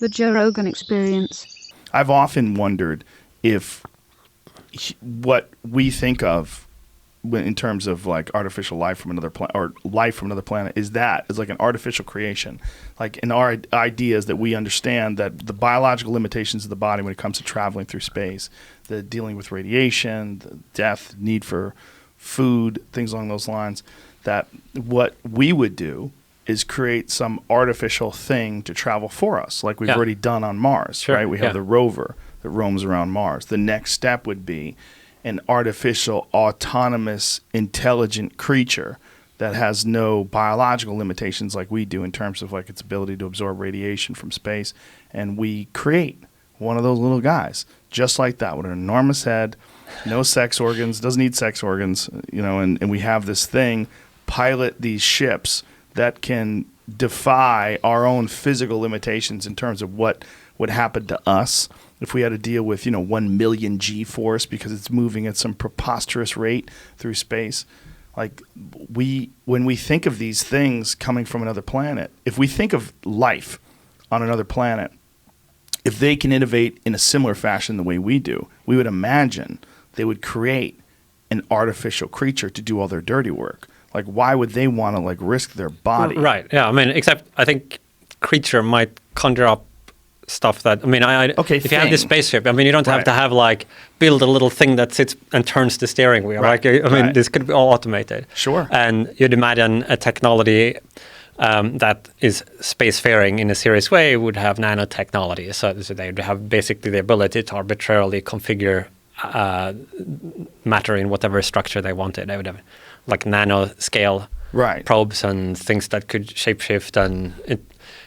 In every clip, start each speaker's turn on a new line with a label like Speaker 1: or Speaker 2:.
Speaker 1: The Joe Rogan Experience.
Speaker 2: I've often wondered if what we think of in terms of like artificial life from another planet or life from another planet is like an artificial creation. Like in our ideas that we understand that the biological limitations of the body when it comes to traveling through space, the dealing with radiation, the death, need for food, things along those lines, that what we would do is create some artificial thing to travel for us, like we've already done on Mars, right? We have the rover that roams around Mars. The next step would be an artificial, autonomous, intelligent creature that has no biological limitations like we do in terms of like its ability to absorb radiation from space. And we create one of those little guys just like that with an enormous head, no sex organs, doesn't need sex organs, you know, and we have this thing pilot these ships that can defy our own physical limitations in terms of what would happen to us if we had to deal with, 1 million G-force because it's moving at some preposterous rate through space. Like when we think of these things coming from another planet, if we think of life on another planet, if they can innovate in a similar fashion the way we do, we would imagine they would create an artificial creature to do all their dirty work. Like, why would they want to, risk their body?
Speaker 3: Right, yeah. I mean, except I think creature might conjure up stuff that, if you have this spaceship, you don't have to have, build a little thing that sits and turns the steering wheel. Right. This could be all automated.
Speaker 2: Sure.
Speaker 3: And you'd imagine a technology that is spacefaring in a serious way would have nanotechnology. So they would have basically the ability to arbitrarily configure matter in whatever structure they wanted. They would have nanoscale probes and things that could shapeshift, and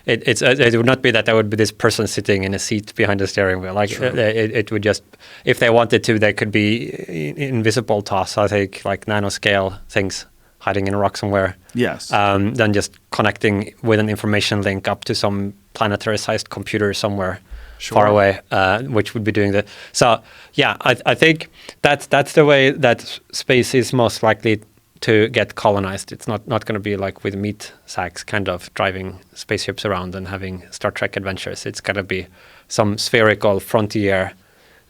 Speaker 3: it would not be that there would be this person sitting in a seat behind the steering wheel. It would just, if they wanted to, they could be invisible to us. I think nanoscale things hiding in a rock somewhere.
Speaker 2: Yes.
Speaker 3: Then just connecting with an information link up to some planetary-sized computer somewhere far away, which would be doing that. So yeah, I think that's the way that space is most likely to get colonized. It's not going to be like with meat sacks kind of driving spaceships around and having Star Trek adventures. It's got to be some spherical frontier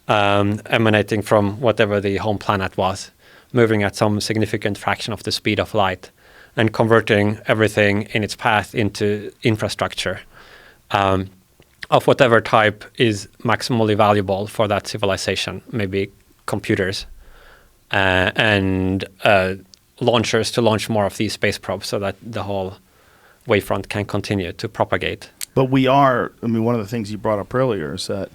Speaker 3: emanating from whatever the home planet was, moving at some significant fraction of the speed of light and converting everything in its path into infrastructure of whatever type is maximally valuable for that civilization, maybe computers and launchers to launch more of these space probes so that the whole wavefront can continue to propagate.
Speaker 2: But one of the things you brought up earlier is that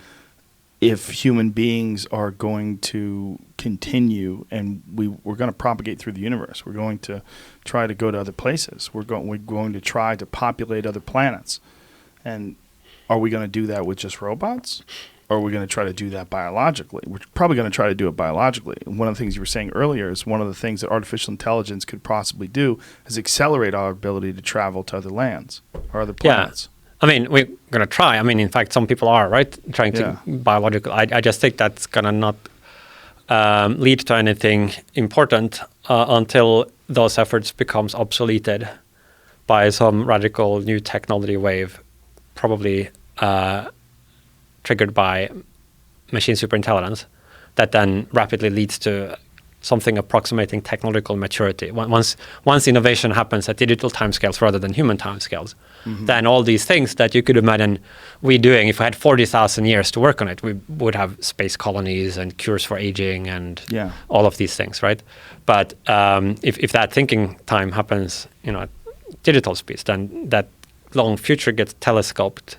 Speaker 2: if human beings are going to continue and we're going to propagate through the universe, we're going to try to go to other places, we're going to try to populate other planets. And are we going to do that with just robots? Or are we going to try to do that biologically? We're probably going to try to do it biologically. And one of the things you were saying earlier is one of the things that artificial intelligence could possibly do is accelerate our ability to travel to other lands or other planets.
Speaker 3: Yeah. We're going to try. In fact, some people are, right, trying to biological. I just think that's going to not lead to anything important until those efforts becomes obsoleted by some radical new technology wave, probably triggered by machine superintelligence, that then rapidly leads to something approximating technological maturity. Once innovation happens at digital timescales rather than human timescales, then all these things that you could imagine we doing, if we had 40,000 years to work on it, we would have space colonies and cures for aging and all of these things, right? But if that thinking time happens, at digital speeds, then that long future gets telescoped.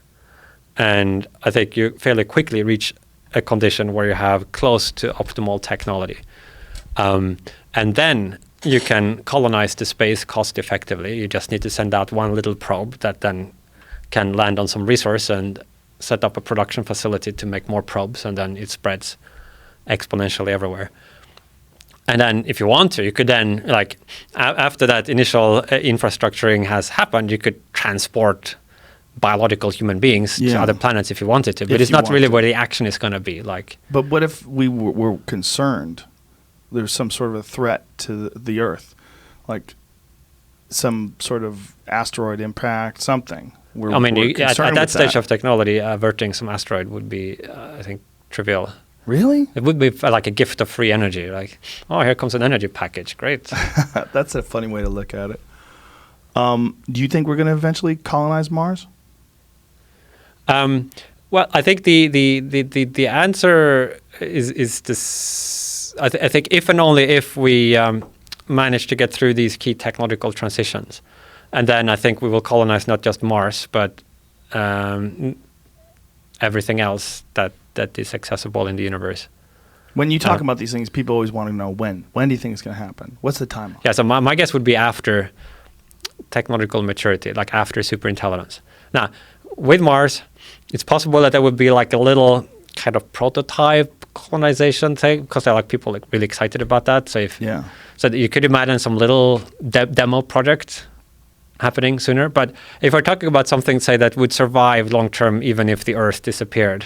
Speaker 3: And I think you fairly quickly reach a condition where you have close to optimal technology. And then you can colonize the space cost effectively. You just need to send out one little probe that then can land on some resource and set up a production facility to make more probes, and then it spreads exponentially everywhere. And then if you want to, you could then, after that initial infrastructuring has happened, you could transport biological human beings to other planets if you wanted to, but it's not really where the action is going to be.
Speaker 2: But what if we were concerned there's some sort of a threat to the Earth, like some sort of asteroid impact, something We're,
Speaker 3: I mean,
Speaker 2: we're
Speaker 3: at
Speaker 2: concerned
Speaker 3: that
Speaker 2: with
Speaker 3: stage of technology, averting some asteroid would be, I think, trivial.
Speaker 2: Really?
Speaker 3: It would be like a gift of free energy. Like, oh, here comes an energy package. Great.
Speaker 2: That's a funny way to look at it. Do you think we're going to eventually colonize Mars?
Speaker 3: Well, I think the answer is this. I think if and only if we manage to get through these key technological transitions, and then I think we will colonize not just Mars, but everything else that is accessible in the universe.
Speaker 2: When you talk about these things, people always want to know when. When do you think it's going to happen? What's the timeline?
Speaker 3: Yeah, so my guess would be after technological maturity, like after superintelligence. Now, with Mars, it's possible that there would be like a little kind of prototype colonization thing, because there are like people like really excited about that. So so you could imagine some little demo project happening sooner. But if we're talking about something, say, that would survive long term, even if the Earth disappeared,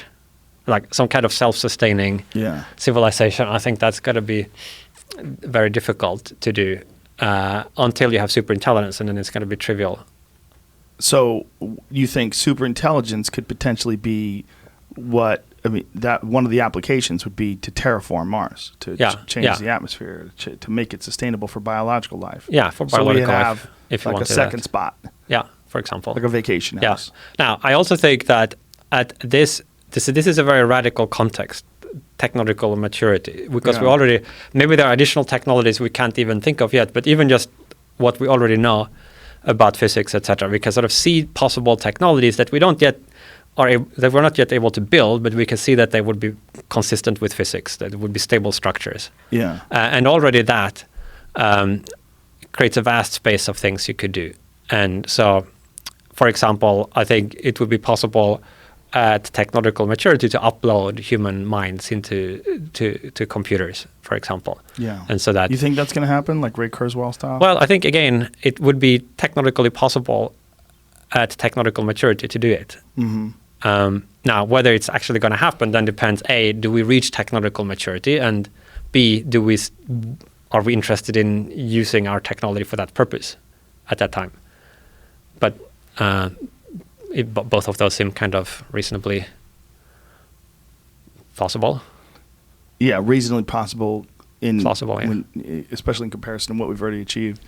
Speaker 3: like some kind of self-sustaining civilization, I think that's got to be very difficult to do until you have superintelligence, and then it's going to be trivial.
Speaker 2: So you think superintelligence could potentially be that one of the applications would be to terraform Mars, to change the atmosphere, to make it sustainable for biological life.
Speaker 3: Yeah, for biological life. If you
Speaker 2: like
Speaker 3: want
Speaker 2: a second spot.
Speaker 3: Yeah, for example.
Speaker 2: Like a vacation house.
Speaker 3: Yeah. Now, I also think that at this is a very radical context, technological maturity, because we already, maybe there are additional technologies we can't even think of yet, but even just what we already know about physics, etc., we can sort of see possible technologies that we don't yet that we're not yet able to build, but we can see that they would be consistent with physics, that it would be stable structures.
Speaker 2: Yeah.
Speaker 3: And already that creates a vast space of things you could do. And so, for example, I think it would be possible at technological maturity to upload human minds into to computers, for example.
Speaker 2: Yeah.
Speaker 3: And so that...
Speaker 2: You think that's going to happen, like Ray Kurzweil style?
Speaker 3: Well, I think, again, it would be technologically possible at technological maturity to do it.
Speaker 2: Mm-hmm.
Speaker 3: Now, whether it's actually going to happen then depends, A, do we reach technological maturity, and B, are we interested in using our technology for that purpose at that time? But both of those seem kind of reasonably possible.
Speaker 2: Yeah, reasonably possible.
Speaker 3: Plausible,
Speaker 2: especially in comparison to what we've already achieved.